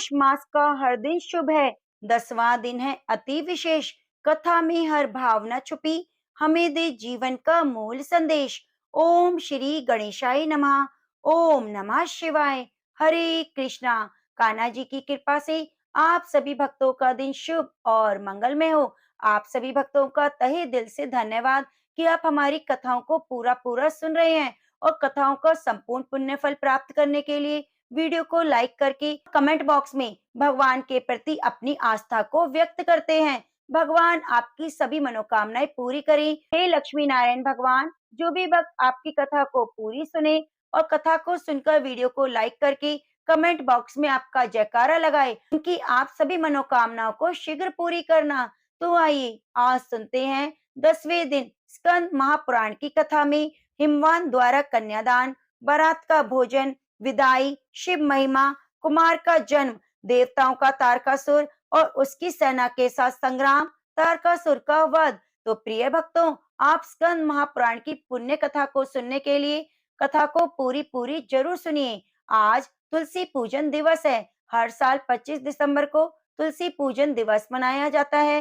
पोष मास का हर दिन शुभ है, 10वां दिन है अति विशेष। कथा में हर भावना छुपी, हमें दे जीवन का मूल संदेश। ओम श्री गणेशाय नमः। ओम नमः शिवाय। हरे कृष्णा। कान्हा जी की कृपा से आप सभी भक्तों का दिन शुभ और मंगलमय हो। आप सभी भक्तों का तहे दिल से धन्यवाद कि आप हमारी कथाओं को पूरा पूरा सुन रहे हैं, और कथाओं का संपूर्ण पुण्य फल प्राप्त करने के लिए वीडियो को लाइक करके कमेंट बॉक्स में भगवान के प्रति अपनी आस्था को व्यक्त करते हैं। भगवान आपकी सभी मनोकामनाएं पूरी करें। हे लक्ष्मी नारायण भगवान, जो भी भक्त आपकी कथा को पूरी सुने और कथा को सुनकर वीडियो को लाइक करके कमेंट बॉक्स में आपका जयकारा लगाए, उनकी आप सभी मनोकामनाओं को शीघ्र पूरी करना। तो आइए आज सुनते हैं 10वें दिन स्कंद महापुराण की कथा में हिमवान द्वारा कन्यादान, बारात का भोजन, विदाई, शिव महिमा, कुमार का जन्म, देवताओं का तारकासुर और उसकी सेना के साथ संग्राम, तारकासुर का वध। तो प्रिय भक्तों, आप स्कंद महापुराण की पुण्य कथा को सुनने के लिए कथा को पूरी पूरी जरूर सुनिए। आज तुलसी पूजन दिवस है। हर साल 25 दिसंबर को तुलसी पूजन दिवस मनाया जाता है।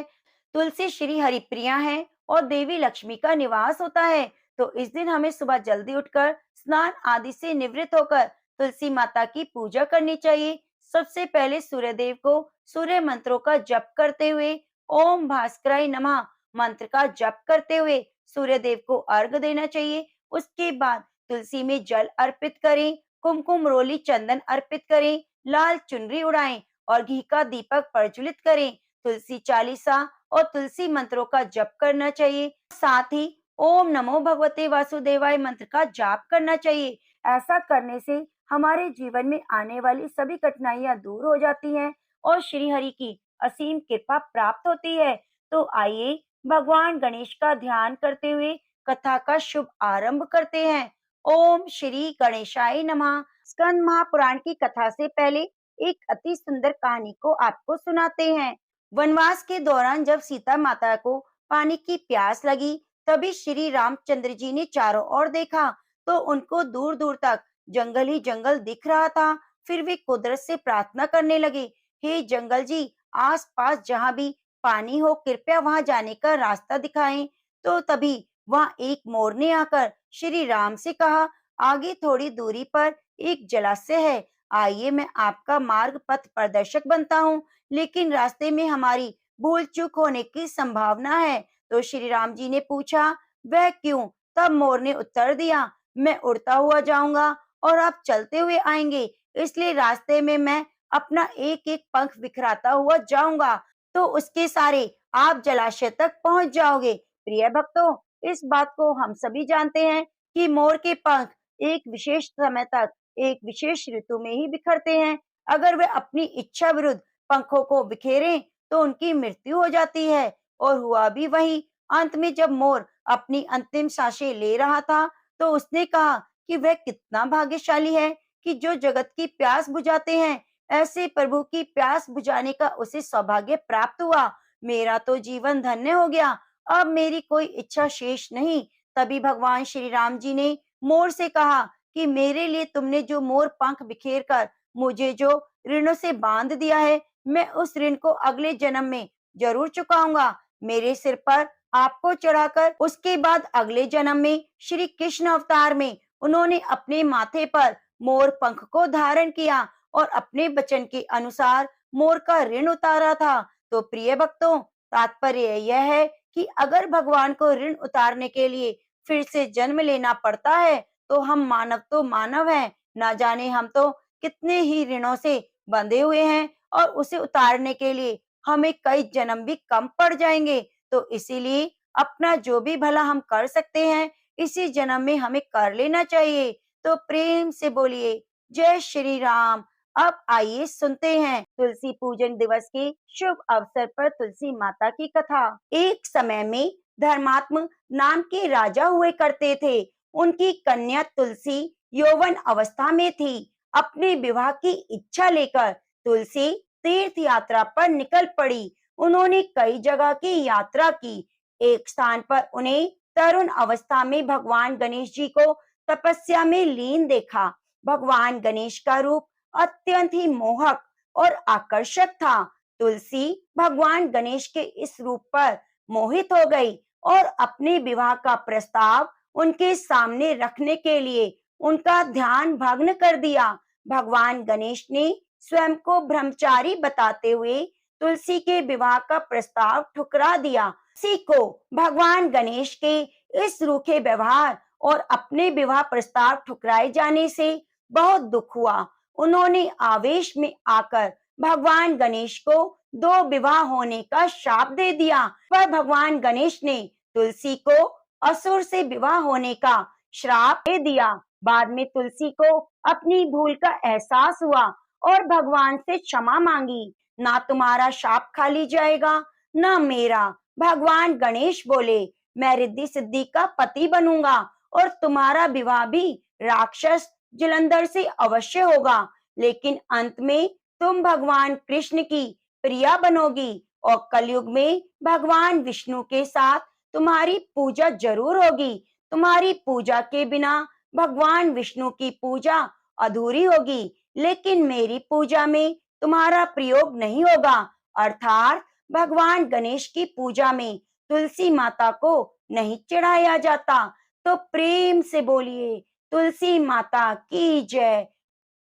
तुलसी श्री हरिप्रिया है और देवी लक्ष्मी का निवास होता है। तो इस दिन हमें सुबह जल्दी उठकर स्नान आदि से निवृत्त होकर तुलसी माता की पूजा करनी चाहिए। सबसे पहले सूर्यदेव को सूर्य मंत्रों का जप करते हुए ओम भास्कराय नमः मंत्र का जप करते हुए सूर्यदेव को अर्घ देना चाहिए। उसके बाद तुलसी में जल अर्पित करें, कुमकुम रोली चंदन अर्पित करें, लाल चुनरी उड़ाएं और घी का दीपक प्रज्वलित करें। तुलसी चालीसा और तुलसी मंत्रों का जप करना चाहिए। साथ ही ओम नमो भगवते वासुदेवाय मंत्र का जाप करना चाहिए। ऐसा करने से हमारे जीवन में आने वाली सभी कठिनाइयां दूर हो जाती हैं और श्री हरि की असीम कृपा प्राप्त होती है। तो आइए भगवान गणेश का ध्यान करते हुए कथा का शुभ आरंभ करते हैं। ओम श्री गणेशाय नमः। स्कंद महापुराण की कथा से पहले एक अति सुंदर कहानी को आपको सुनाते हैं। वनवास के दौरान जब सीता माता को पानी की प्यास लगी, तभी श्री रामचंद्र जी ने चारों ओर देखा तो उनको दूर दूर तक जंगल ही जंगल दिख रहा था। फिर वे कुदरत से प्रार्थना करने लगे, हे जंगल जी, आस पास जहाँ भी पानी हो कृपया वहां जाने का रास्ता दिखाएं। तो तभी वहां एक मोर ने आकर श्री राम से कहा, आगे थोड़ी दूरी पर एक जलाशय है, आइए मैं आपका मार्ग पथ प्रदर्शक बनता हूँ, लेकिन रास्ते में हमारी भूल चूक होने की संभावना है। तो श्री राम जी ने पूछा, वह क्यों? तब मोर ने उत्तर दिया, मैं उड़ता हुआ जाऊंगा और आप चलते हुए आएंगे, इसलिए रास्ते में मैं अपना एक एक पंख बिखराता हुआ जाऊंगा, तो उसके सारे आप जलाशय तक पहुंच जाओगे। प्रिय भक्तों, इस बात को हम सभी जानते हैं कि मोर के पंख एक विशेष समय तक एक विशेष ऋतु में ही बिखरते हैं। अगर वे अपनी इच्छा विरुद्ध पंखों को बिखेरें तो उनकी मृत्यु हो जाती है। और हुआ भी वही। अंत में जब मोर अपनी अंतिम सांसें ले रहा था तो उसने कहा कि वह कितना भाग्यशाली है कि जो जगत की प्यास बुझाते हैं, ऐसे प्रभु की प्यास बुझाने का उसे सौभाग्य प्राप्त हुआ। मेरा तो जीवन धन्य हो गया, अब मेरी कोई इच्छा शेष नहीं। तभी भगवान श्री राम जी ने मोर से कहा कि मेरे लिए तुमने जो मोर पंख बिखेर कर मुझे जो ऋणों से बांध दिया है, मैं उस ऋण को अगले जन्म में जरूर चुकाऊंगा। मेरे सिर पर आपको चढ़ाकर उसके बाद अगले जन्म में श्री कृष्ण अवतार में उन्होंने अपने माथे पर मोर पंख को धारण किया और अपने वचन के अनुसार मोर का ऋण उतारा था। तो प्रिय भक्तों, तात्पर्य यह है कि अगर भगवान को ऋण उतारने के लिए फिर से जन्म लेना पड़ता है तो हम मानव हैं, ना जाने हम तो कितने ही ऋणों से बंधे हुए हैं और उसे उतारने के लिए हमें कई जन्म भी कम पड़ जाएंगे। तो इसीलिए अपना जो भी भला हम कर सकते हैं इसी जन्म में हमें कर लेना चाहिए। तो प्रेम से बोलिए जय श्री राम। अब आइए सुनते हैं तुलसी पूजन दिवस के शुभ अवसर पर तुलसी माता की कथा। एक समय में धर्मात्म नाम के राजा हुए करते थे। उनकी कन्या तुलसी यौवन अवस्था में थी। अपने विवाह की इच्छा लेकर तुलसी तीर्थ यात्रा पर निकल पड़ी। उन्होंने कई जगह की यात्रा की। एक स्थान पर उन्हें तरुण अवस्था में भगवान गणेश जी को तपस्या में लीन देखा। भगवान गणेश का रूप अत्यंत ही मोहक और आकर्षक था। तुलसी भगवान गणेश के इस रूप पर मोहित हो गई और अपने विवाह का प्रस्ताव उनके सामने रखने के लिए उनका ध्यान भंग कर दिया। भगवान गणेश ने स्वयं को ब्रह्मचारी बताते हुए तुलसी के विवाह का प्रस्ताव ठुकरा दिया। तुलसी को भगवान गणेश के इस रूखे व्यवहार और अपने विवाह प्रस्ताव ठुकराए जाने से बहुत दुख हुआ। उन्होंने आवेश में आकर भगवान गणेश को दो विवाह होने का श्राप दे दिया। पर भगवान गणेश ने तुलसी को असुर से विवाह होने का श्राप दे दिया। बाद में तुलसी को अपनी भूल का एहसास हुआ और भगवान से क्षमा मांगी। ना तुम्हारा शाप खाली जाएगा, ना मेरा। भगवान गणेश बोले, मैं रिद्धि सिद्धि का पति बनूंगा और तुम्हारा विवाह भी राक्षस जलंधर से अवश्य होगा, लेकिन अंत में तुम भगवान कृष्ण की प्रिया बनोगी और कलयुग में भगवान विष्णु के साथ तुम्हारी पूजा जरूर होगी। तुम्हारी पूजा के बिना भगवान विष्णु की पूजा अधूरी होगी, लेकिन मेरी पूजा में तुम्हारा प्रयोग नहीं होगा। अर्थात भगवान गणेश की पूजा में तुलसी माता को नहीं चढ़ाया जाता। तो प्रेम से बोलिए तुलसी माता की जय।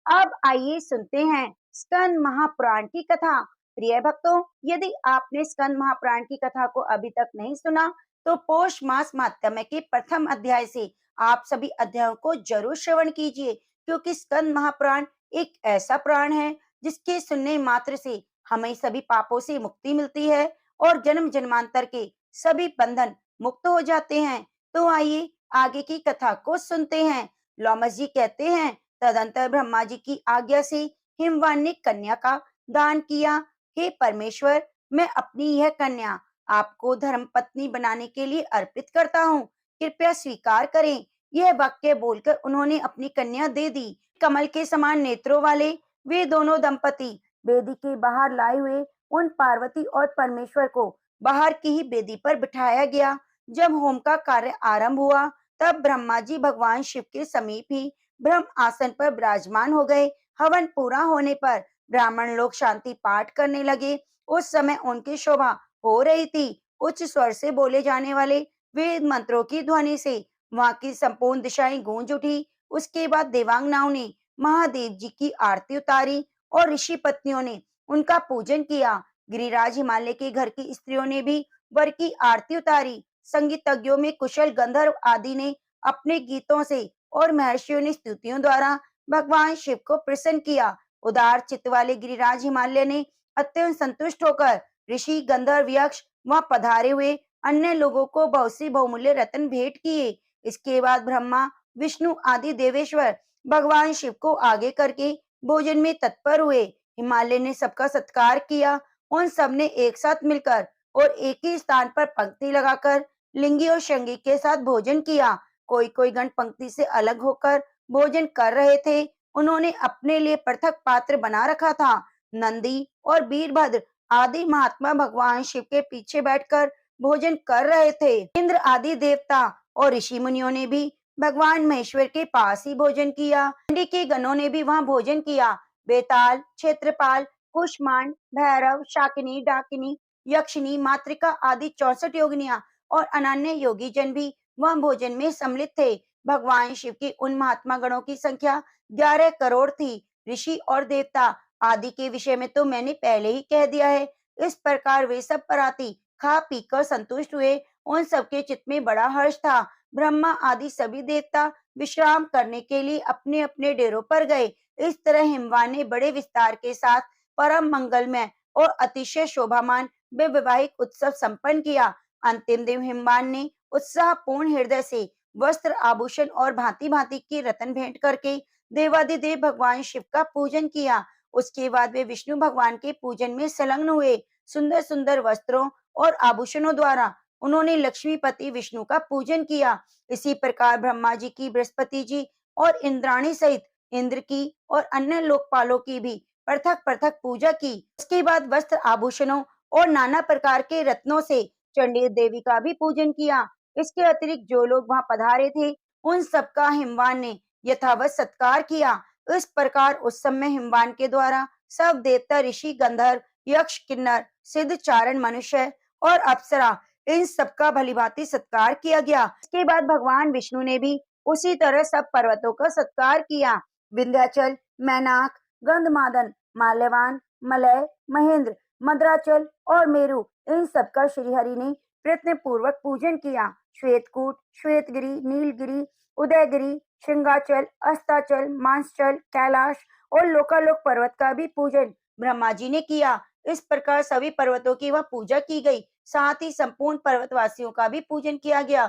अब आइए सुनते हैं स्कंद महापुराण की कथा। प्रिय भक्तों, यदि आपने स्कंद महापुराण की कथा को अभी तक नहीं सुना, तो पौष मास माध्यम के प्रथम अध्याय से आप सभी अध्यायों को जरूर श्रवण कीजिए, क्योंकि स्कंद महापुराण एक ऐसा पुराण है जिसके सुनने मात्र से हमें सभी पापों से मुक्ति मिलती है और जन्म जन्मांतर के सभी बंधन मुक्त हो जाते हैं। तो आइए आगे की कथा को सुनते हैं। लोमस जी कहते हैं, तदंतर ब्रह्मा जी की आज्ञा से हिमवान ने कन्या का दान किया। हे परमेश्वर, मैं अपनी यह कन्या आपको धर्म पत्नी बनाने के लिए अर्पित करता हूँ, कृपया स्वीकार करें। यह वाक्य बोलकर उन्होंने अपनी कन्या दे दी। कमल के समान नेत्रों वाले वे दोनों दंपति वेदी के बाहर लाए हुए उन पार्वती और परमेश्वर को बाहर की ही वेदी पर बिठाया गया। जब होम का कार्य आरंभ हुआ, तब ब्रह्मा जी भगवान शिव के समीप ही ब्रह्म आसन पर विराजमान हो गए। हवन पूरा होने पर ब्राह्मण लोग शांति पाठ करने लगे। उस समय उनकी शोभा हो रही थी। उच्च स्वर से बोले जाने वाले वेद मंत्रों की ध्वनि से वहां की संपूर्ण दिशाएं गूंज उठी। उसके बाद देवांगनाओं ने महादेव जी की आरती उतारी और ऋषि पत्नियों ने उनका पूजन किया। गिरिराज हिमालय के घर की स्त्रियों ने भी वर की आरती उतारी। संगीतज्ञों में कुशल गंधर्व आदि ने अपने गीतों से और महर्षियों ने स्तुतियों द्वारा भगवान शिव को प्रसन्न किया। उदार चित्त वाले गिरिराज हिमालय ने अत्यंत संतुष्ट होकर ऋषि गंधर्व यक्ष वहां पधारे हुए अन्य लोगों को बहुत सी बहुमूल्य रत्न भेंट किए। इसके बाद ब्रह्मा विष्णु आदि देवेश्वर भगवान शिव को आगे करके भोजन में तत्पर हुए। हिमालय ने सबका सत्कार किया। उन सब ने एक साथ मिलकर और एक ही स्थान पर पंक्ति लगाकर लिंगी और शंगी के साथ भोजन किया। कोई कोई गण पंक्ति से अलग होकर भोजन कर रहे थे। उन्होंने अपने लिए पृथक पात्र बना रखा था। नंदी और वीरभद्र आदि महात्मा भगवान शिव के पीछे बैठकर भोजन कर रहे थे। इंद्र आदि देवता और ऋषि मुनियों ने भी भगवान महेश्वर के पास ही भोजन किया। चंडी के गणों ने भी वहां भोजन किया। बेताल, क्षेत्रपाल, कुष्मांड, भैरव, शाकिनी, डाकिनी, यक्षिनी, मातृका आदि 64 योगिनियां और अनन्य योगी जन भी वह भोजन में सम्मिलित थे। भगवान शिव की उन महात्मा गणों की संख्या 11 करोड़ थी। ऋषि और देवता आदि के विषय में तो मैंने पहले ही कह दिया है। इस प्रकार वे सब पराती खा पीकर संतुष्ट हुए। उन सबके चित्त में बड़ा हर्ष था। ब्रह्मा आदि सभी देवता विश्राम करने के लिए अपने अपने डेरों पर गए। इस तरह हिमवान ने बड़े विस्तार के साथ परम मंगलमय और अतिशय शोभामान वैवाहिक उत्सव संपन्न किया। अंतिम दिन हिमवान ने उत्साहपूर्ण हृदय से वस्त्र, आभूषण और भांति भांति की रत्न भेंट करके देवादिदेव भगवान शिव का पूजन किया। उसके बाद वे विष्णु भगवान के पूजन में संलग्न हुए। सुंदर सुंदर वस्त्रों और आभूषणों द्वारा उन्होंने लक्ष्मीपति विष्णु का पूजन किया। इसी प्रकार ब्रह्मा जी की, बृहस्पति जी और इंद्राणी सहित इंद्र की और अन्य लोकपालों की भी पृथक पृथक पूजा की। उसके बाद वस्त्र, आभूषणों और नाना प्रकार के रत्नों से चंडी देवी का भी पूजन किया। इसके अतिरिक्त जो लोग वहां पधारे थे, उन सबका हिमवान ने यथावत सत्कार किया। इस प्रकार उस समय हिमवान के द्वारा सब देवता, ऋषि, गंधर्व, यक्ष, किन्नर, सिद्ध, चारण, मनुष्य और अप्सरा, इन सबका भलीभांति सत्कार किया गया। इसके बाद भगवान विष्णु ने भी उसी तरह सब पर्वतों का सत्कार किया। विंध्याचल, मैनाक, गंधमादन, माल्यवान, मलय, महेंद्र, मद्राचल और मेरु, इन सबका श्रीहरि ने प्रयत्न पूर्वक पूजन किया। श्वेतकूट, श्वेतगिरी, नीलगिरी, उदयगिरी, श्रृंगाचल, अस्ताचल, मांसचल, कैलाश और लोकालोक पर्वत का भी पूजन ब्रह्मा जी ने किया। इस प्रकार सभी पर्वतों की वह पूजा की गई, साथ ही संपूर्ण पर्वतवासियों का भी पूजन किया गया।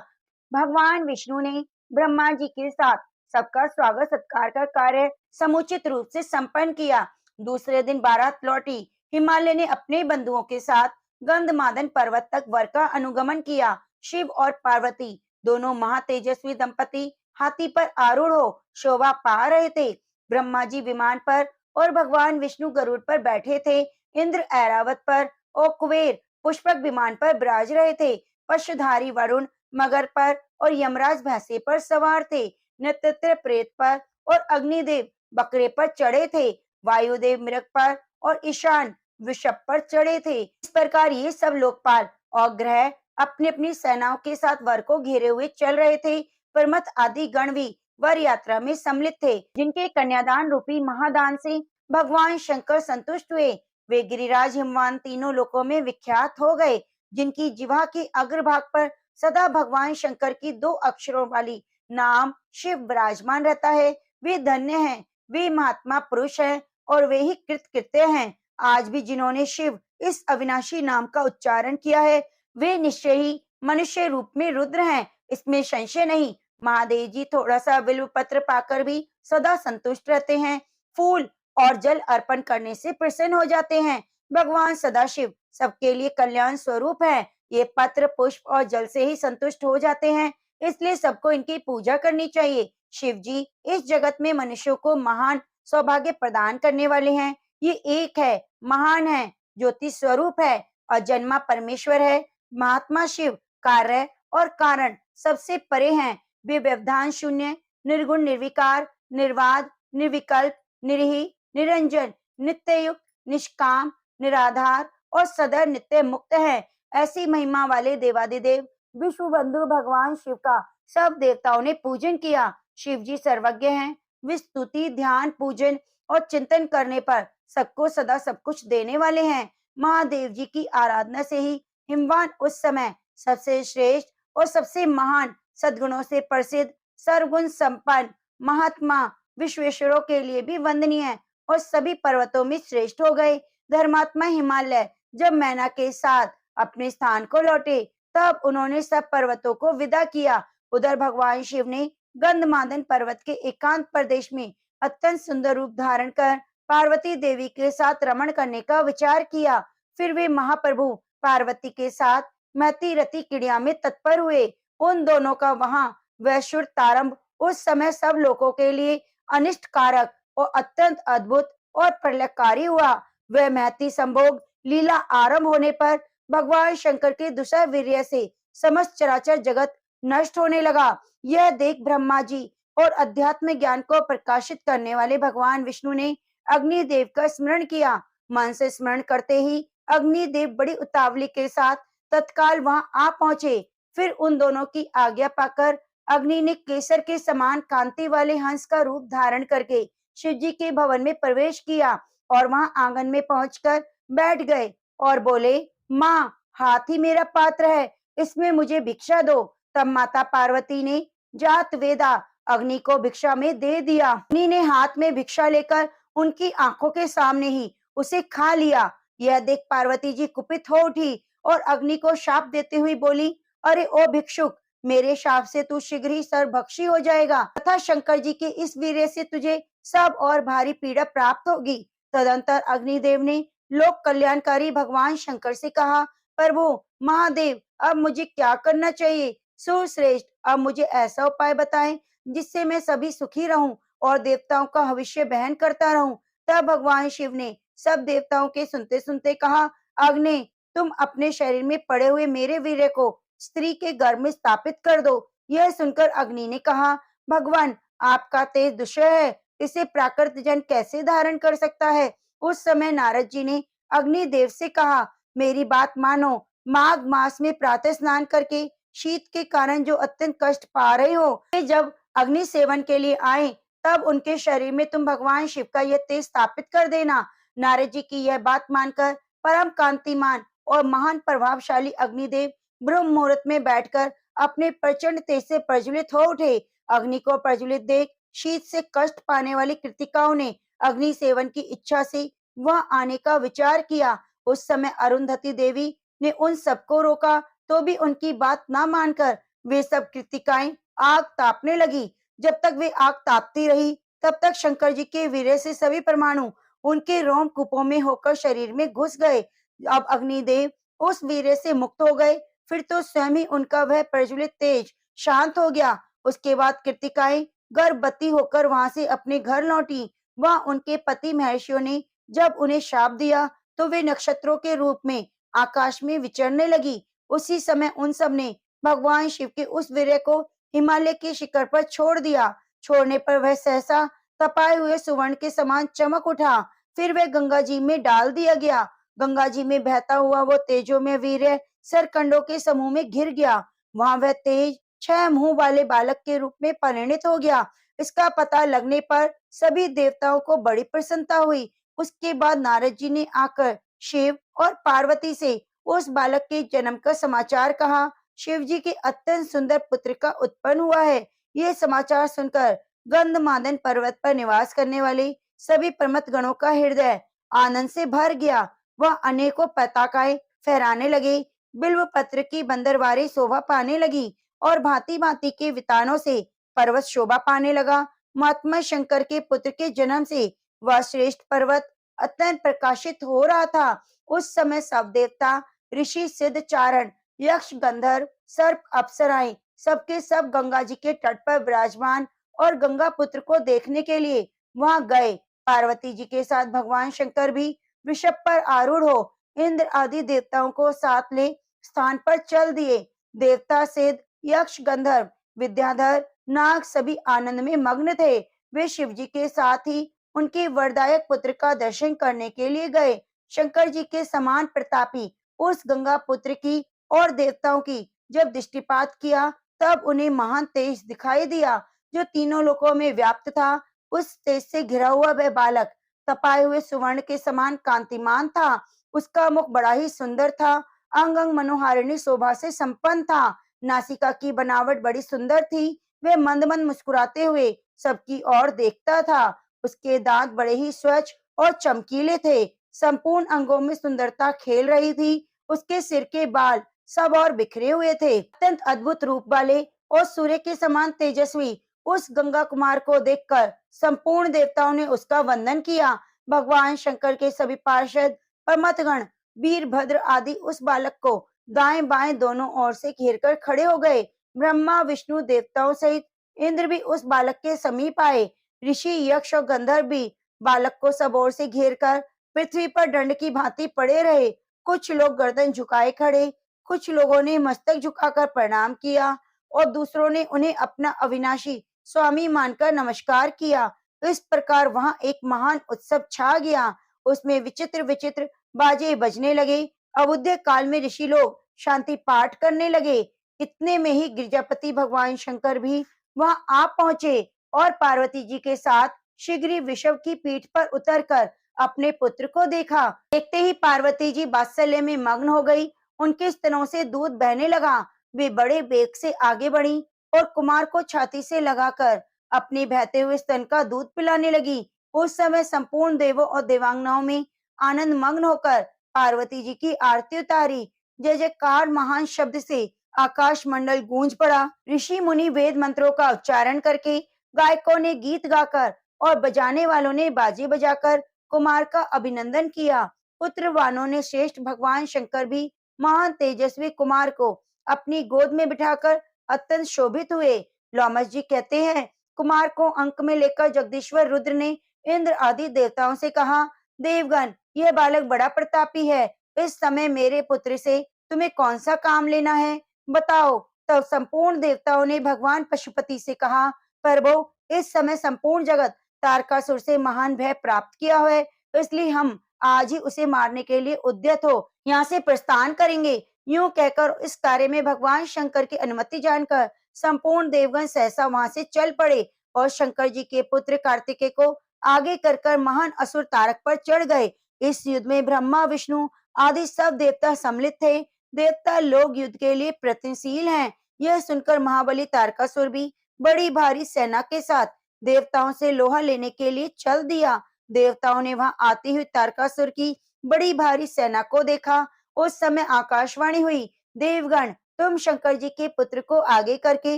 भगवान विष्णु ने ब्रह्मा जी के साथ सबका स्वागत सत्कार का कार्य समुचित रूप से संपन्न किया। दूसरे दिन बारात लौटी। हिमालय ने अपने बंधुओं के साथ गंधमादन पर्वत तक वर का अनुगमन किया। शिव और पार्वती दोनों महातेजस्वी दंपति हाथी पर आरूढ़ हो शोभा पा रहे थे। ब्रह्मा जी विमान पर और भगवान विष्णु गरुड़ पर बैठे थे। इंद्र ऐरावत पर और कुबेर पुष्पक विमान पर विराज रहे थे। पशुधारी वरुण मगर पर और यमराज भैंसे पर सवार थे। नक्षत्र प्रेत पर और अग्निदेव बकरे पर चढ़े थे। वायुदेव मृग पर और ईशान वृषभ पर चढ़े थे। इस प्रकार ये सब लोकपाल और ग्रह अपनी अपनी सेनाओं के साथ वर को घेरे हुए चल रहे थे। परमत आदि गण भी वर यात्रा में सम्मिलित थे, जिनके कन्यादान रूपी महादान से भगवान शंकर संतुष्ट हुए। वे गिरिराज हिमवान तीनों लोकों में विख्यात हो गए, जिनकी जिह्वा के अग्रभाग पर सदा भगवान शंकर की 2 अक्षरों वाली नाम शिव विराजमान रहता है। वे धन्य हैं, वे महात्मा पुरुष हैं और वे ही कृतकृत्य हैं। आज भी जिन्होंने शिव इस अविनाशी नाम का उच्चारण किया है, वे निश्चय ही मनुष्य रूप में रुद्र हैं, इसमें संशय नहीं। महादेव जी थोड़ा सा बिल्व पत्र पाकर भी सदा संतुष्ट रहते हैं। फूल और जल अर्पण करने से प्रसन्न हो जाते हैं। भगवान सदाशिव सबके लिए कल्याण स्वरूप है। ये पत्र, पुष्प और जल से ही संतुष्ट हो जाते हैं, इसलिए सबको इनकी पूजा करनी चाहिए। शिव जी इस जगत में मनुष्यों को महान सौभाग्य प्रदान करने वाले हैं। ये एक है, महान है, ज्योति स्वरूप है और जन्मा परमेश्वर है। महात्मा शिव कार्य और कारण सबसे परे हैं। वे व्यवधान शून्य, निर्गुण, निर्विकार, निर्वाद, निर्विकल्प, निरीह, निरंजन, नित्ययुक्त, निष्काम, निराधार और सदा नित्य मुक्त है। ऐसी महिमा वाले देवादिदेव विश्व बंधु भगवान शिव का सब देवताओं ने पूजन किया। शिव जी सर्वज्ञ हैं। वे स्तुति, ध्यान, पूजन और चिंतन करने पर सबको सदा सब कुछ देने वाले हैं। महादेव जी की आराधना से ही हिमवान उस समय सबसे श्रेष्ठ और सबसे महान, सद्गुणों से प्रसिद्ध, सर्वगुण संपन्न महात्मा विश्वेश्वरों के लिए भी वंदनीय और सभी पर्वतों में श्रेष्ठ हो गए। धर्मात्मा हिमालय जब मैना के साथ अपने स्थान को लौटे, तब उन्होंने सब पर्वतों को विदा किया। उधर भगवान शिव ने गंधमादन पर्वत के एकांत प्रदेश में अत्यंत सुंदर रूप धारण कर पार्वती देवी के साथ रमण करने का विचार किया। फिर वे महाप्रभु पार्वती के साथ महती रति क्रीड़ा में तत्पर हुए। उन दोनों का वहां वैश्वर तारंभ उस समय सब लोगों के लिए अनिष्ट कारक और अत्यंत अद्भुत और प्रलयकारी हुआ। वह महती संभोग लीला आरंभ होने पर भगवान शंकर के दूसरा वीर्य से समस्त चराचर जगत नष्ट होने लगा। यह देख ब्रह्मा जी और अध्यात्म ज्ञान को प्रकाशित करने वाले भगवान विष्णु ने अग्निदेव का स्मरण किया। मन से स्मरण करते ही अग्निदेव बड़ी उतावली के साथ तत्काल वहां आ पहुंचे। फिर उन दोनों की आज्ञा पाकर अग्नि ने केसर के समान कांति वाले हंस का रूप धारण करके शिव जी के भवन में प्रवेश किया और वहां आंगन में पहुंचकर बैठ गए और बोले, माँ, हाथी मेरा पात्र है, इसमें मुझे भिक्षा दो। तब माता पार्वती ने जात वेदा अग्नि को भिक्षा में दे दिया। अग्नि ने हाथ में भिक्षा लेकर उनकी आंखों के सामने ही उसे खा लिया। यह देख पार्वती जी कुपित हो उठी और अग्नि को शाप देते हुए बोली, अरे ओ भिक्षुक, मेरे शाप से तू शीघ्र ही सर्वभक्षी हो जाएगा तथा शंकर जी के इस वीर्य से तुझे सब और भारी पीड़ा प्राप्त होगी। तदंतर अग्निदेव ने लोक कल्याणकारी भगवान शंकर से कहा, प्रभु महादेव, अब मुझे क्या करना चाहिए? सुश्रेष्ठ, अब मुझे ऐसा उपाय बताएं जिससे मैं सभी सुखी रहूं और देवताओं का भविष्य बहन करता रहूं। तब भगवान शिव ने सब देवताओं के सुनते सुनते कहा, अग्नि, तुम अपने शरीर में पड़े हुए मेरे वीर्य को स्त्री के गर्भ में स्थापित कर दो। यह सुनकर अग्नि ने कहा, भगवान, आपका तेज दुष्य है, इसे प्राकृत जन कैसे धारण कर सकता है? उस समय नारद जी ने अग्निदेव से कहा, मेरी बात मानो, माघ मास में प्रातः स्नान करके शीत के कारण जो अत्यंत कष्ट पा रहे हो, वे जब अग्नि सेवन के लिए आए, तब उनके शरीर में तुम भगवान शिव का यह तेज स्थापित कर देना। नारद जी की यह बात मानकर परम कांतिमान और महान प्रभावशाली अग्निदेव ब्रह्म मुहूर्त में बैठकर अपने प्रचंड तेज से प्रज्वलित हो उठे। अग्नि को प्रज्वलित देख शीत से कष्ट पाने वाली कृतिकाओं ने अग्नि सेवन की इच्छा से वहां आने का विचार किया। उस समय अरुंधति देवी ने उन सबको रोका, तो भी उनकी बात न मानकर वे सब कृतिकाएं आग तापने लगी। जब तक वे आग तापती रही, तब तक शंकर जी के वीर्य से सभी परमाणु उनके रोम कूपों में होकर शरीर में घुस गए। अब अग्निदेव उस वीर्य से मुक्त हो गए। फिर तो स्वयं ही उनका वह प्रज्वलित तेज शांत हो गया। उसके बाद कृतिकाएं गर्भवती होकर वहां से अपने घर लौटी। वहां उनके पति महर्षियों ने जब उन्हें शाप दिया, तो वे नक्षत्रों के रूप में आकाश में विचरने लगी। उसी समय उन सब ने भगवान शिव के उस वीर्य को हिमालय के शिखर पर छोड़ दिया। छोड़ने पर वह सहसा तपाए हुए सुवर्ण के समान चमक उठा। फिर वह गंगा जी में डाल दिया गया। गंगा जी में बहता हुआ वो तेजोमय वीर्य सरकंडों के समूह में घिर गया। वहां वह तेज 6 मुंह वाले बालक के रूप में परिणित हो गया। इसका पता लगने पर सभी देवताओं को बड़ी प्रसन्नता हुई। उसके बाद नारद जी ने आकर शिव और पार्वती से उस बालक के जन्म का समाचार कहा। शिव जी के अत्यंत सुंदर पुत्र का उत्पन्न हुआ है। यह समाचार सुनकर गंधमादन पर्वत पर निवास करने वाले सभी प्रमथ गणों का हृदय आनंद से भर गया। वह अनेकों पताकाएं फहराने लगे। बिल्व पत्र की बंदरवारी शोभा पाने लगी और भांति भांति के वितानों से पर्वत शोभा पाने लगा। महात्मा शंकर के पुत्र के जन्म से वह श्रेष्ठ पर्वत अत्यंत प्रकाशित हो रहा था। उस समय सब देवता, ऋषि, सिद्ध, चारण, यक्ष, गंधर्व, सर्प, अप्सराएं सबके सब गंगा जी के तट पर विराजमान और गंगा पुत्र को देखने के लिए वहां गए। पार्वती जी के साथ भगवान शंकर भी वृषभ पर आरूढ़ हो इंद्र आदि देवताओं को साथ ले स्थान पर चल दिए। देवता, सिद्ध, यक्ष, गंधर्व, विद्याधर, नाग सभी आनंद में मग्न थे। वे शिव जी के साथ ही उनके वरदायक पुत्र का दर्शन करने के लिए गए। शंकर जी के समान प्रतापी उस गंगा पुत्र की और देवताओं की जब दृष्टिपात किया, तब उन्हें महान तेज दिखाई दिया जो तीनों लोकों में व्याप्त था। उस तेज से घिरा हुआ वह बालक तपाए हुए सुवर्ण के समान कांतिमान था। उसका मुख बड़ा ही सुंदर था। अंग अंग मनोहारिणी शोभा से संपन्न था। नासिका की बनावट बड़ी सुंदर थी। वह मंद मंद मुस्कुराते हुए सबकी ओर देखता था। उसके दांत बड़े ही स्वच्छ और चमकीले थे। संपूर्ण अंगों में सुंदरता खेल रही थी। उसके सिर के बाल सब और बिखरे हुए थे। अत्यंत अद्भुत रूप वाले और सूर्य के समान तेजस्वी उस गंगा कुमार को देखकर संपूर्ण देवताओं ने उसका वंदन किया। भगवान शंकर के सभी पार्षद, प्रमथगण, वीरभद्र आदि उस बालक को दाएं बाएं दोनों ओर से घेर कर खड़े हो गए। ब्रह्मा, विष्णु, देवताओं सहित इंद्र भी उस बालक के समीप आए। ऋषि, यक्ष और गंधर्व भी बालक को सब ओर से घेर कर पृथ्वी पर दंड की भांति पड़े रहे। कुछ लोग गर्दन झुकाए खड़े, कुछ लोगों ने मस्तक झुकाकर प्रणाम किया और दूसरों ने उन्हें अपना अविनाशी स्वामी मानकर नमस्कार किया। इस प्रकार वहां एक महान उत्सव छा गया। उसमें विचित्र विचित्र बाजे बजने लगे। अबुद्धे काल में ऋषि लोग शांति पाठ करने लगे। इतने में ही गिरजापति भगवान शंकर भी वहां आ पहुंचे और पार्वती जी के साथ शीघ्र ही वृषभ की पीठ पर उतरकर अपने पुत्र को देखा। देखते ही पार्वती जी वात्सल्य में मग्न हो गई। उनके स्तनों से दूध बहने लगा। वे बड़े वेग से आगे बढ़ी और कुमार को छाती से लगाकर अपने बहते हुए स्तन का दूध पिलाने लगी। उस समय संपूर्ण देवों और देवांगनाओं में आनंद मग्न होकर पार्वती जी की आरती उतारी। जय जयकार महान शब्द से आकाश मंडल गूंज पड़ा। ऋषि मुनि वेद मंत्रों का उच्चारण करके, गायकों ने गीत गाकर और बजाने वालों ने बाजे बजाकर कुमार का अभिनंदन किया। पुत्रवानों ने श्रेष्ठ भगवान शंकर भी महान तेजस्वी कुमार को अपनी गोद में बिठाकर अत्यंत शोभित हुए। लोमस जी कहते हैं, कुमार को अंक में लेकर जगदीश्वर रुद्र ने इंद्र आदि देवताओं से कहा, देवगण, यह बालक बड़ा प्रतापी है। इस समय मेरे पुत्र से तुम्हें कौन सा काम लेना है, बताओ। तब संपूर्ण देवताओं ने भगवान पशुपति से कहा, प्रभु, इस समय संपूर्ण जगत तारकासुर से महान भय प्राप्त किया है। इसलिए हम आज ही उसे मारने के लिए उद्यत हो यहाँ से प्रस्थान करेंगे। यूं कहकर इस कार्य में भगवान शंकर की अनुमति जानकर संपूर्ण देवगण सहसा वहां से चल पड़े और शंकर जी के पुत्र कार्तिकेय को आगे कर महान असुर तारक पर चढ़ गए। इस युद्ध में ब्रह्मा विष्णु आदि सब देवता सम्मिलित थे। देवता लोग युद्ध के लिए प्रयत्नशील हैं। यह सुनकर महाबली तारकासुर भी बड़ी भारी सेना के साथ देवताओं से लोहा लेने के लिए चल दिया। देवताओं ने वहां आती हुई तारकासुर की बड़ी भारी सेना को देखा। उस समय आकाशवाणी हुई, देवगण तुम शंकर जी के पुत्र को आगे करके